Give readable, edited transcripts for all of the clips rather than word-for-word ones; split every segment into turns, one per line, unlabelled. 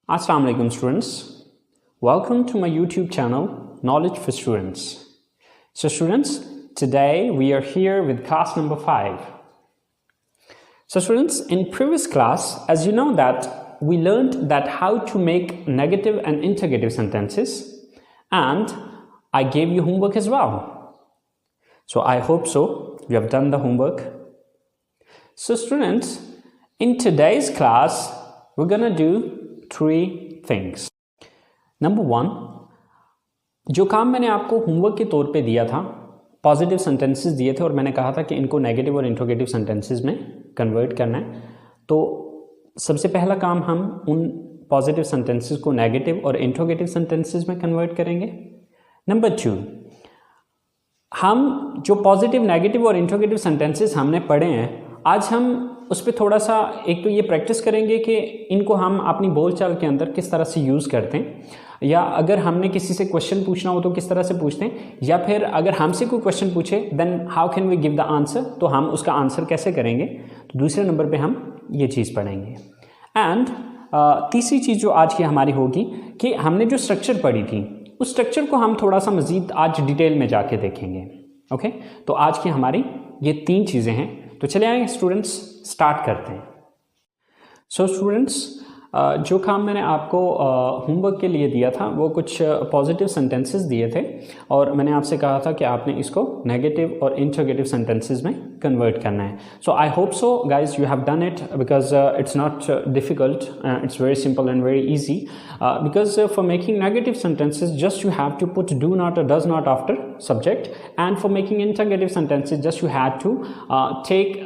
Assalamu alaikum students. Welcome to my YouTube channel Knowledge for Students. So students, today we are here with class number 5. So students, in previous class, as you know that we learned that how to make negative and interrogative sentences, and I gave you homework as well. So I hope so you have done the homework. So students, in today's class we're gonna do 3 things. Number 1, जो काम मैंने आपको homework के तौर पे दिया था, positive sentences दिए थे और मैंने कहा था कि इनको नेगेटिव और इंट्रोगेटिव सेंटेंसेस में कन्वर्ट करना है। तो सबसे पहला काम हम उन पॉजिटिव सेंटेंसेस को नेगेटिव और इंट्रोगेटिव सेंटेंसेस में कन्वर्ट करेंगे। नंबर 2, हम जो पॉजिटिव, नेगेटिव और इंट्रोगेटिव सेंटेंसेस हमने पढ़े हैं, आज हम उस पर थोड़ा सा एक तो ये प्रैक्टिस करेंगे कि इनको हम अपनी बोलचाल के अंदर किस तरह से यूज़ करते हैं, या अगर हमने किसी से क्वेश्चन पूछना हो तो किस तरह से पूछते हैं, या फिर अगर हमसे कोई क्वेश्चन पूछे then how can we give the answer, तो हम उसका आंसर कैसे करेंगे। तो दूसरे नंबर पे हम ये चीज़ पढ़ेंगे। एंड तीसरी चीज़ जो आज की हमारी होगी कि हमने जो स्ट्रक्चर पढ़ी थी उस स्ट्रक्चर को हम थोड़ा सा मज़ीद आज डिटेल में जाके देखेंगे। ओके, तो आज की हमारी ये 3 चीज़ें हैं। तो चले आए स्टूडेंट्स, स्टार्ट करते हैं। सो स्टूडेंट्स, जो काम मैंने आपको होमवर्क के लिए दिया था वो कुछ पॉजिटिव सेंटेंसेस दिए थे और मैंने आपसे कहा था कि आपने इसको नेगेटिव और इंट्रोगेटिव सेंटेंसेस में कन्वर्ट करना है। So I hope so guys you have done it because it's not difficult, it's very simple and very easy because for making negative sentences just you have to put do not और does not after subject, and for making interrogative sentences just you had to take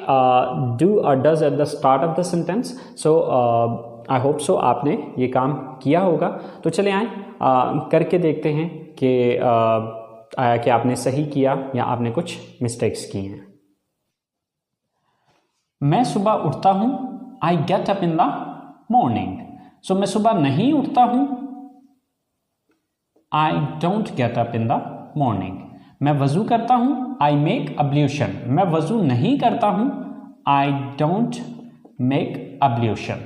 do or does at the start of the sentence. So I hope so आपने ये काम किया होगा। तो चले आए करके देखते हैं कि आया कि आपने सही किया या आपने कुछ मिस्टेक्स की हैं। मैं सुबह उठता हूँ, I get up in the morning. So मैं सुबह नहीं उठता हूँ, I don't get up in the morning. मैं वज़ू करता हूँ, I make ablution. मैं वज़ू नहीं करता हूँ, I don't make ablution.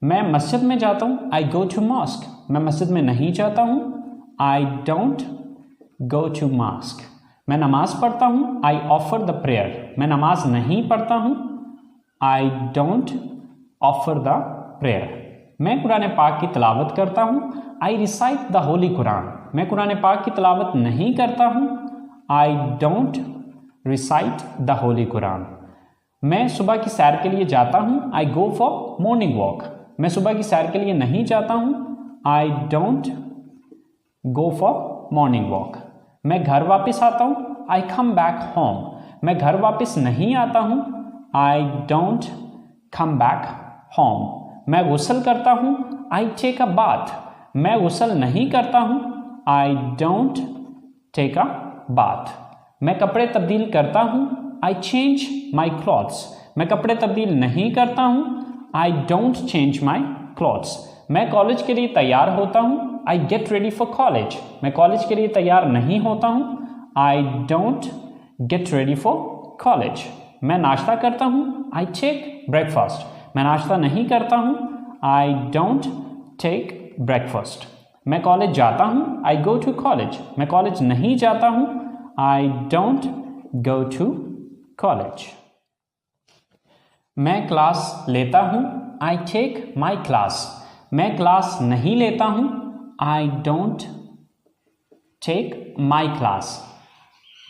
मैं मस्जिद में जाता हूँ, I go to mosque. मैं मस्जिद में नहीं जाता हूँ, I don't go to mosque. मैं नमाज़ पढ़ता हूँ, I offer the prayer. मैं नमाज नहीं पढ़ता हूँ, I don't offer the prayer. मैं कुरान पाक की तिलावत करता हूँ, I recite the holy Quran. मैं कुरान पाक की तिलावत नहीं करता हूँ, I don't recite the holy Quran. मैं सुबह की सैर के लिए जाता हूँ, I go for morning walk. मैं सुबह की सैर के लिए नहीं जाता हूँ, I don't go for morning walk. मैं घर वापस आता हूँ, I come back home. मैं घर वापस नहीं आता हूँ, I don't come back home. मैं गुस्ल करता हूँ, I take a bath. मैं गुस्ल नहीं करता हूँ, I don't take a bath. मैं कपड़े तब्दील करता हूँ, I change my clothes. मैं कपड़े तब्दील नहीं करता हूँ, I don't change my clothes. मैं कॉलेज के लिए तैयार होता हूँ, I get ready for college. मैं कॉलेज के लिए तैयार नहीं होता हूँ, I don't get ready for college. मैं नाश्ता करता हूँ, I take breakfast. मैं नाश्ता नहीं करता हूँ, I don't take breakfast. मैं कॉलेज जाता हूँ, I go to college. मैं कॉलेज नहीं जाता हूँ, I don't go to college. मैं क्लास लेता हूँ, I take my class. मैं क्लास नहीं लेता हूँ, I don't take my class.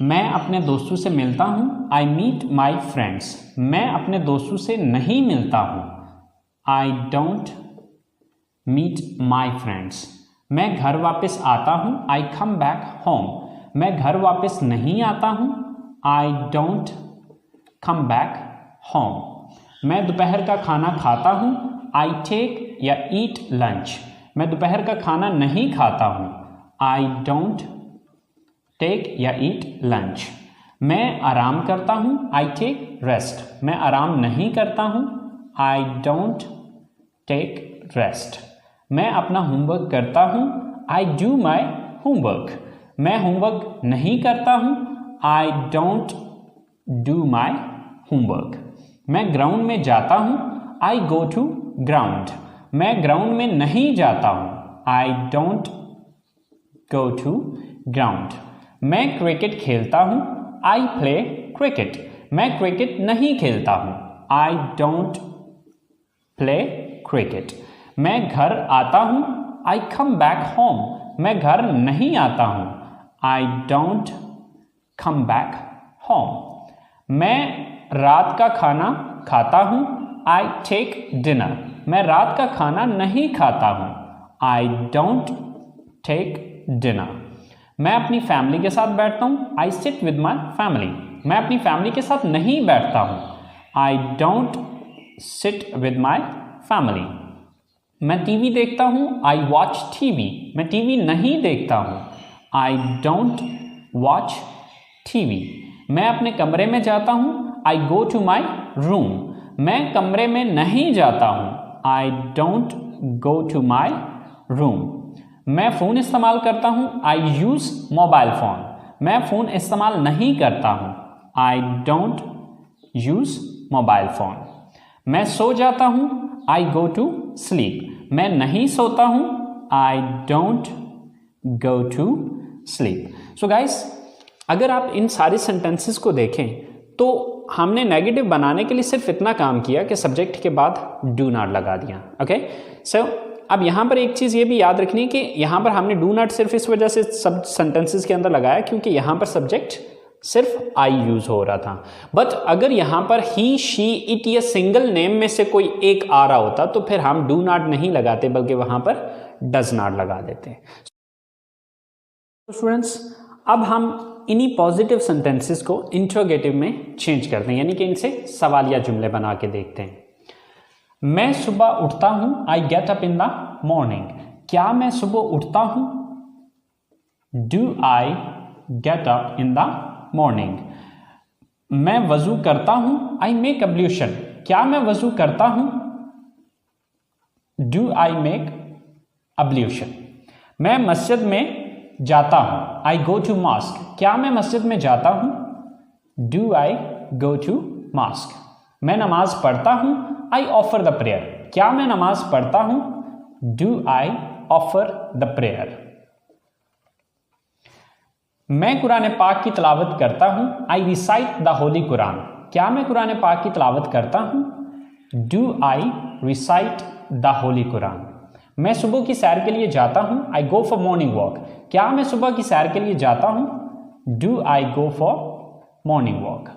मैं अपने दोस्तों से मिलता हूँ, I meet my friends. मैं अपने दोस्तों से नहीं मिलता हूँ, I don't meet my friends. मैं घर वापस आता हूँ, I come back home. मैं घर वापस नहीं आता हूँ, I don't come back home. मैं दोपहर का खाना खाता हूँ, I take या eat lunch. मैं दोपहर का खाना नहीं खाता हूँ, I don't take या eat lunch. मैं आराम करता हूँ, I take rest. मैं आराम नहीं करता हूँ, I don't take rest. मैं अपना होमवर्क करता हूँ, I do my homework. मैं होमवर्क नहीं करता हूँ, I don't do my homework. मैं ग्राउंड में जाता हूँ, I go to ground. मैं ग्राउंड में नहीं जाता हूँ, I don't go to ground. मैं क्रिकेट खेलता हूँ, आई प्ले क्रिकेट। मैं क्रिकेट नहीं खेलता हूँ, आई डोंट प्ले क्रिकेट। मैं घर आता हूँ, आई कम बैक होम। मैं घर नहीं आता हूँ, I don't come back home. मैं रात का खाना खाता हूँ, आई टेक डिनर। मैं रात का खाना नहीं खाता हूँ, आई डोंट टेक डिनर। मैं अपनी फैमिली के साथ बैठता हूँ, I sit with my family. मैं अपनी फैमिली के साथ नहीं बैठता हूँ, I don't sit with my family. मैं टीवी देखता हूँ, आई वॉच टीवी। मैं टीवी नहीं देखता हूँ, आई डोंट वॉच टीवी। मैं अपने कमरे में जाता हूँ, आई गो टू माई रूम। मैं कमरे में नहीं जाता हूँ, I don't go to my room. मैं फ़ोन इस्तेमाल करता हूँ, आई यूज़ मोबाइल फ़ोन। मैं फ़ोन इस्तेमाल नहीं करता हूँ, I don't use mobile phone. मैं सो जाता हूँ, आई गो टू स्लीप। मैं नहीं सोता हूँ, I don't go to sleep. So guys, अगर आप इन सारे सेंटेंसेस को देखें तो हमने नेगेटिव बनाने के लिए सिर्फ इतना काम किया कि सब्जेक्ट के बाद डू नॉट लगा दिया। ओके, सो अब यहाँ पर एक चीज़ ये भी याद रखनी है कि यहाँ पर हमने डू नॉट सिर्फ इस वजह से सब सेंटेंसेस के अंदर लगाया क्योंकि यहाँ पर सब्जेक्ट सिर्फ आई यूज हो रहा था। बट अगर यहाँ पर ही, शी, इट या सिंगल नेम में से कोई एक आ रहा होता तो फिर हम डू नॉट नहीं लगाते बल्कि वहाँ पर डज नॉट लगा देते। स्टूडेंट्स, अब हम इन्हीं पॉजिटिव सेंटेंसेस को इंट्रोगेटिव में चेंज करते हैं, यानी कि इनसे सवालिया जुमले बना के देखते हैं। मैं सुबह उठता हूँ, I get up in the morning. क्या मैं सुबह उठता हूँ? Do I get up in the morning. मैं वजू करता हूँ, आई मेक अब्ल्यूशन। क्या मैं वजू करता हूँ? Do I make ablution. मैं मस्जिद में जाता हूँ, आई गो टू मॉस्क। क्या मैं मस्जिद में जाता हूँ? Do I go to mosque. मैं नमाज पढ़ता हूँ, आई ऑफर द प्रेयर। क्या मैं नमाज पढ़ता हूँ? Do I offer the prayer. मैं कुरान पाक की तिलावत करता हूँ, आई रिसाइट द होली कुरान। क्या मैं कुरान पाक की तिलावत करता हूँ? Do I recite the Holi Quran. मैं सुबह की सैर के लिए जाता हूँ, आई गो फॉर मॉर्निंग वॉक। क्या मैं सुबह की सैर के लिए जाता हूँ? Do I go for morning walk.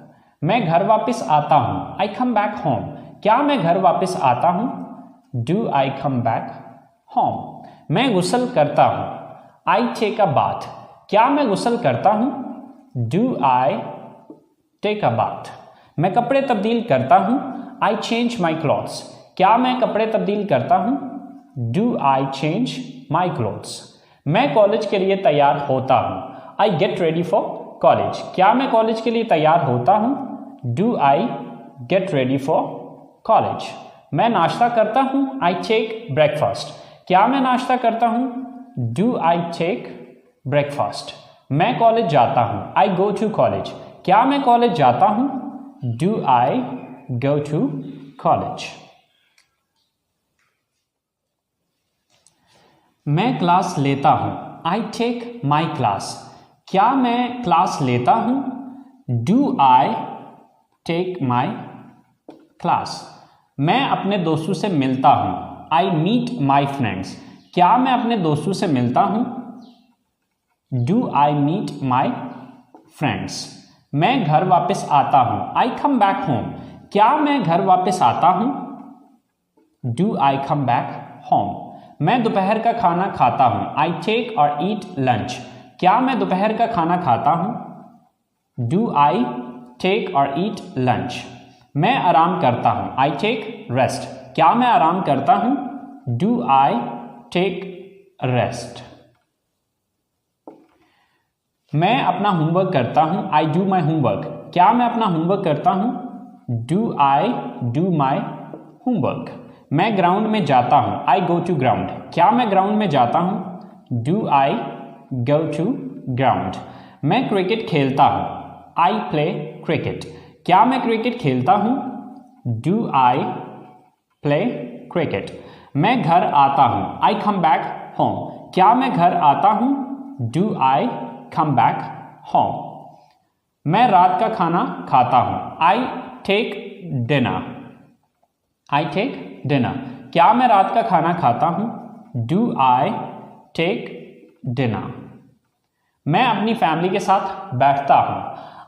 मैं घर वापस आता हूँ, आई कम बैक होम। क्या मैं घर वापस आता हूँ? Do I come back home. मैं गुस्ल करता हूँ, आई टेक अ बाथ। क्या मैं गुस्ल करता हूँ? Do I take a bath. मैं कपड़े तब्दील करता हूँ, आई चेंज माई क्लॉथ्स। क्या मैं कपड़े तब्दील करता हूँ? Do I change my clothes. मैं कॉलेज के लिए तैयार होता हूँ, I get ready for college. क्या मैं कॉलेज के लिए तैयार होता हूँ? Do I get ready for college. मैं नाश्ता करता हूँ, आई टेक ब्रेकफास्ट। क्या मैं नाश्ता करता हूँ? Do I take breakfast. मैं कॉलेज जाता हूँ, आई गो टू कॉलेज। क्या मैं कॉलेज जाता हूँ? Do I go to college. मैं क्लास लेता हूँ, आई टेक माई क्लास। क्या मैं क्लास लेता हूँ? Do I take my class. मैं अपने दोस्तों से मिलता हूँ, आई मीट माई फ्रेंड्स। क्या मैं अपने दोस्तों से मिलता हूँ? Do I meet my friends. मैं घर वापस आता हूँ, आई कम बैक होम। क्या मैं घर वापस आता हूँ? Do I come back home. मैं दोपहर का खाना खाता हूँ, आई टेक और ईट लंच। क्या मैं दोपहर का खाना खाता हूँ? डू आई टेक और ईट लंच। मैं आराम करता हूँ, आई टेक रेस्ट। क्या मैं आराम करता हूँ? Do I take rest. मैं अपना होमवर्क करता हूँ, आई डू माई होमवर्क। क्या मैं अपना होमवर्क करता हूँ? Do I do my homework. मैं ग्राउंड में जाता हूँ, आई गो टू ग्राउंड। क्या मैं ग्राउंड में जाता हूँ? Do I go to ground. मैं क्रिकेट खेलता हूँ, आई प्ले क्रिकेट। क्या मैं क्रिकेट खेलता हूँ? Do I play cricket. मैं घर आता हूँ, आई कम बैक होम। क्या मैं घर आता हूँ, do I come back home. मैं रात का खाना खाता हूँ, I take dinner, I take dinner. क्या मैं रात का खाना खाता हूँ, डू आई टेक डिनर। मैं अपनी फैमिली के साथ बैठता हूँ,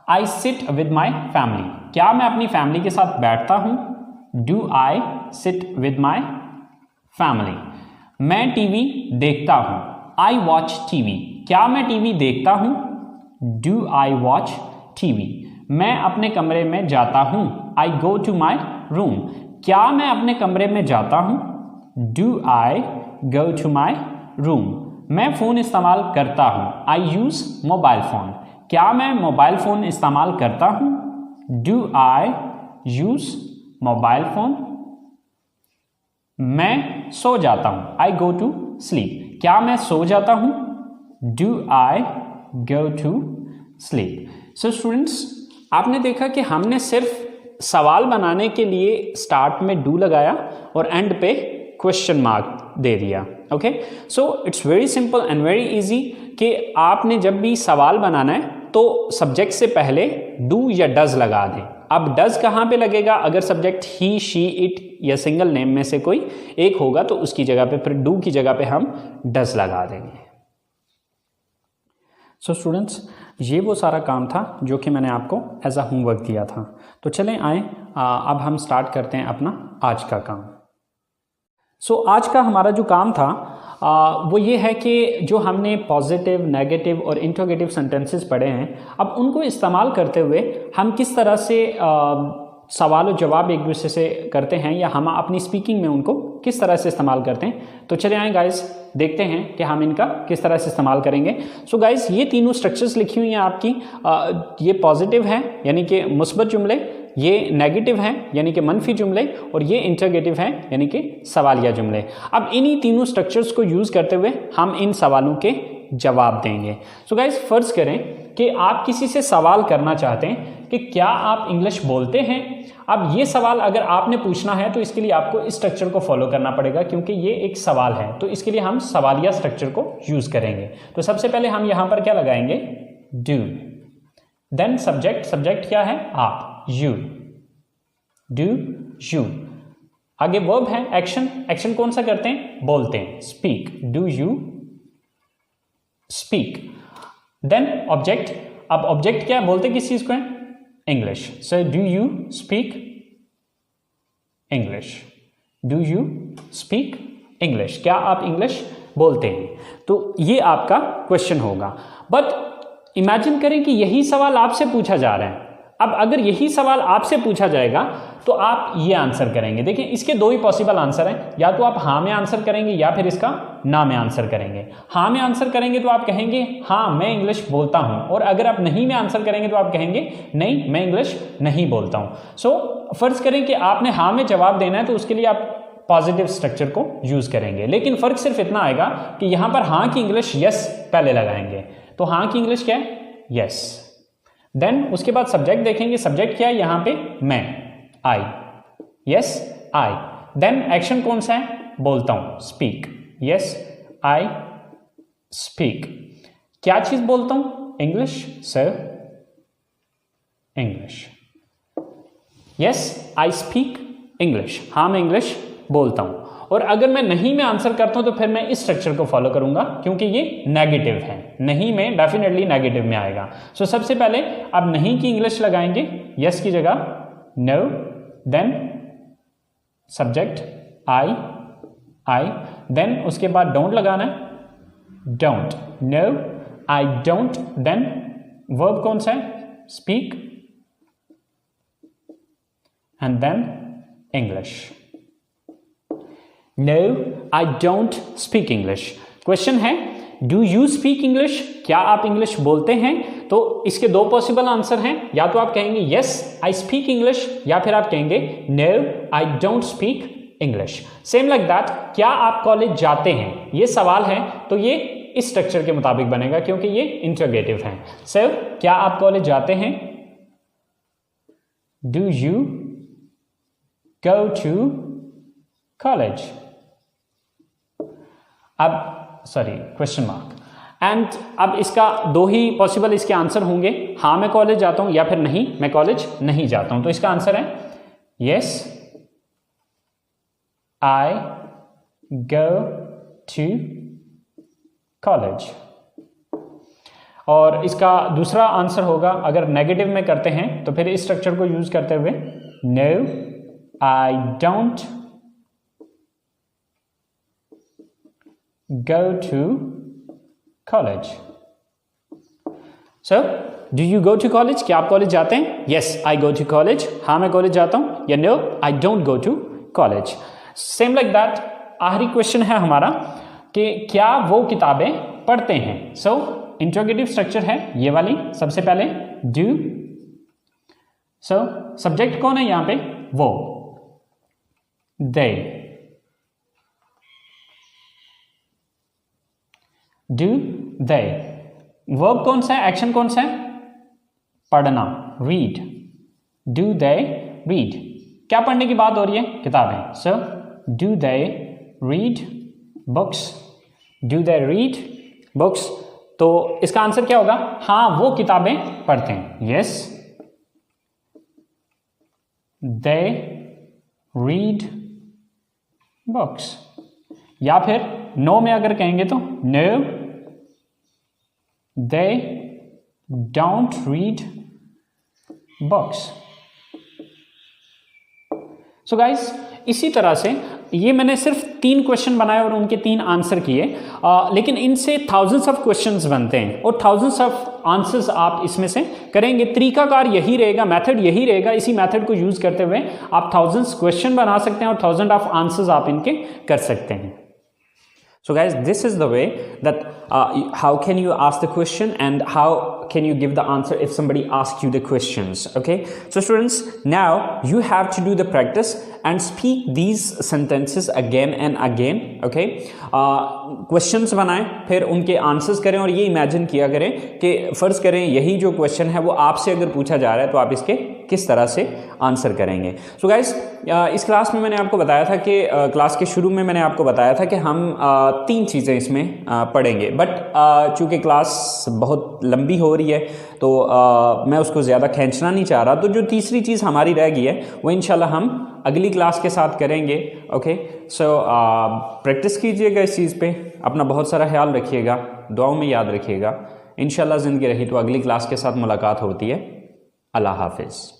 I sit with my family. क्या मैं अपनी फैमिली के साथ बैठता हूँ, do I sit with my family. मैं टीवी देखता हूँ, आई वॉच टीवी। क्या मैं टीवी देखता हूँ, डू आई वॉच टीवी। मैं अपने कमरे में जाता हूँ, आई गो टू माई रूम। क्या मैं अपने कमरे में जाता हूँ, do I go to my room. मैं फ़ोन इस्तेमाल करता हूँ, आई यूज़ मोबाइल फ़ोन। क्या मैं मोबाइल फ़ोन इस्तेमाल करता हूँ, do I use mobile phone. मैं सो जाता हूँ, आई गो टू स्लीप। क्या मैं सो जाता हूँ, do I go to sleep. So students, आपने देखा कि हमने सिर्फ सवाल बनाने के लिए स्टार्ट में डू लगाया और एंड पे क्वेश्चन मार्क दे दिया। Okay, so it's very simple and very easy कि आपने जब भी सवाल बनाना है तो सब्जेक्ट से पहले डू या डज लगा दें। अब डज कहाँ पे लगेगा, अगर सब्जेक्ट ही, शी, इट या सिंगल नेम में से कोई एक होगा तो उसकी जगह पे फिर डू की जगह पे हम डज लगा देंगे। सो स्टूडेंट्स, ये वो सारा काम था जो कि मैंने आपको एज अ होमवर्क दिया था। तो चलें आए अब हम स्टार्ट करते हैं अपना आज का काम। सो आज का हमारा जो काम था वो ये है कि जो हमने पॉजिटिव, नेगेटिव और इंट्रोगेटिव सेंटेंसेस पढ़े हैं, अब उनको इस्तेमाल करते हुए हम किस तरह से सवाल और जवाब एक दूसरे से करते हैं या हम अपनी स्पीकिंग में उनको किस तरह से इस्तेमाल करते हैं। तो चले आए गाइस, देखते हैं कि हम इनका किस तरह से इस्तेमाल करेंगे। सो गाइस, ये तीनों स्ट्रक्चर्स लिखी हुई हैं आपकी। ये पॉजिटिव है यानी कि मुस्बत जुमले, ये नेगेटिव हैं यानी कि मनफी जुमले, और ये इंटरगेटिव हैं यानी कि सवालिया जुमले। अब इन्हीं तीनों स्ट्रक्चर्स को यूज़ करते हुए हम इन सवालों के जवाब देंगे। सो गाइस, फर्ज करें कि आप किसी से सवाल करना चाहते हैं कि क्या आप इंग्लिश बोलते हैं। अब ये सवाल अगर आपने पूछना है तो इसके लिए आपको इस स्ट्रक्चर को फॉलो करना पड़ेगा, क्योंकि ये एक सवाल है। तो इसके लिए हम सवालिया स्ट्रक्चर को यूज़ करेंगे। तो सबसे पहले हम यहाँ पर क्या लगाएंगे, डू। देन सब्जेक्ट, सब्जेक्ट क्या है, आप, यू, डू यू। आगे वर्ब है, एक्शन, एक्शन कौन सा करते हैं, बोलते हैं, speak, do you speak. Then object, अब ऑब्जेक्ट क्या है, बोलते किस चीज को है, English. So do you speak English, do you speak English. क्या आप इंग्लिश बोलते हैं। तो ये आपका क्वेश्चन होगा। बट इमेजिन करें कि यही सवाल आपसे पूछा जा रहा है। अब अगर यही सवाल आपसे पूछा जाएगा तो आप ये आंसर करेंगे। देखिए, इसके दो ही पॉसिबल आंसर हैं, या तो आप हाँ में आंसर करेंगे या फिर इसका ना में आंसर करेंगे। हाँ में आंसर करेंगे तो आप कहेंगे हाँ मैं इंग्लिश बोलता हूँ, और अगर आप नहीं में आंसर करेंगे तो आप कहेंगे नहीं मैं इंग्लिश नहीं बोलता हूँ। सो फर्ज करें कि आपने हाँ में जवाब देना है, तो उसके लिए आप पॉजिटिव स्ट्रक्चर को यूज करेंगे। लेकिन फर्क सिर्फ इतना आएगा कि यहां पर हाँ की इंग्लिश यस पहले लगाएंगे। तो हाँ की इंग्लिश क्या है, यस। देन उसके बाद सब्जेक्ट देखेंगे, सब्जेक्ट क्या है यहां पे, मैं, आई, यस आई। देन एक्शन कौन सा है, बोलता हूं, स्पीक, यस आई स्पीक। क्या चीज बोलता हूं, English, sir English, yes I speak English, हाँ मैं इंग्लिश बोलता हूं। और अगर मैं नहीं में आंसर करता हूं तो फिर मैं इस स्ट्रक्चर को फॉलो करूंगा, क्योंकि ये नेगेटिव है, नहीं में डेफिनेटली नेगेटिव में आएगा। सो सबसे पहले अब नहीं की इंग्लिश लगाएंगे, यस की जगह no. Then subject I. Then उसके बाद डोंट लगाना है, don't, no I don't. Then verb कौन सा है, speak, and then English. No, I don't speak English. Question है डू यू स्पीक इंग्लिश, क्या आप इंग्लिश बोलते हैं। तो इसके दो पॉसिबल आंसर हैं, या तो आप कहेंगे यस आई स्पीक इंग्लिश, या फिर आप कहेंगे no I don't speak English. Same like that, क्या आप कॉलेज जाते हैं, ये सवाल है तो ये इस स्ट्रक्चर के मुताबिक बनेगा, क्योंकि ये इंटरोगेटिव है। सो क्या आप कॉलेज जाते हैं, do you go to college, अब सॉरी क्वेश्चन मार्क। एंड अब इसका दो ही पॉसिबल इसके आंसर होंगे, हाँ मैं कॉलेज जाता हूं या फिर नहीं मैं कॉलेज नहीं जाता हूं। तो इसका आंसर है yes I go to college. और इसका दूसरा आंसर होगा, अगर नेगेटिव में करते हैं तो फिर इस स्ट्रक्चर को यूज करते हुए no I don't go to college. So, do you go to college? क्या आप कॉलेज जाते हैं? Yes, I go to college. हाँ मैं कॉलेज जाता हूँ। या No, I don't go to college. Same like that. आखिरी क्वेश्चन है हमारा कि क्या वो किताबें पढ़ते हैं। So, इंट्रोगेटिव स्ट्रक्चर है ये वाली। सबसे पहले do. So, सब्जेक्ट कौन है यहाँ पे? वो, they. Do they. वर्ब कौन सा है, एक्शन कौन सा है? पढ़ना, read. Do they read. क्या पढ़ने की बात हो रही है? किताबें। So do they read books? Do they read books? तो इसका आंसर क्या होगा? हाँ वो किताबें पढ़ते हैं। Yes they read books. या फिर नो में अगर कहेंगे तो no they don't read books. So guys, इसी तरह से ये मैंने सिर्फ 3 क्वेश्चन बनाए और उनके 3 आंसर किए, लेकिन इनसे थाउजेंड्स ऑफ क्वेश्चंस बनते हैं और थाउजेंड्स ऑफ आंसर्स आप इसमें से करेंगे। तरीकाकार यही रहेगा, मेथड यही रहेगा। इसी मेथड को यूज करते हुए आप थाउजेंड्स क्वेश्चन बना सकते हैं और थाउजेंड ऑफ आंसर्स आप इनके कर सकते हैं। So guys, this is the way that how can you ask the question and how can you give the answer if somebody asks you the questions. Okay, so students, now you have to do the practice and speak these sentences again and again. Okay, questions बनाएं, फिर उनके answers करें और ये imagine किया करें कि फर्ज करें यही जो क्वेश्चन है वो आपसे अगर पूछा जा रहा है तो आप इसके किस तरह से आंसर करेंगे। सो गाइस, इस क्लास में मैंने आपको बताया था कि क्लास के शुरू में मैंने आपको बताया था कि हम 3 चीज़ें इसमें पढ़ेंगे, बट चूँकि क्लास बहुत लंबी हो रही है तो मैं उसको ज़्यादा खींचना नहीं चाह रहा। तो जो तीसरी चीज़ हमारी रह गई है वो इंशाल्लाह हम अगली क्लास के साथ करेंगे। ओके, सो प्रैक्टिस कीजिएगा इस चीज़ पे, अपना बहुत सारा ख्याल रखिएगा, दुआओं में याद रखिएगा। इंशाल्लाह ज़िंदगी रही तो अगली क्लास के साथ मुलाकात होती है। अल्लाह हाफिज़।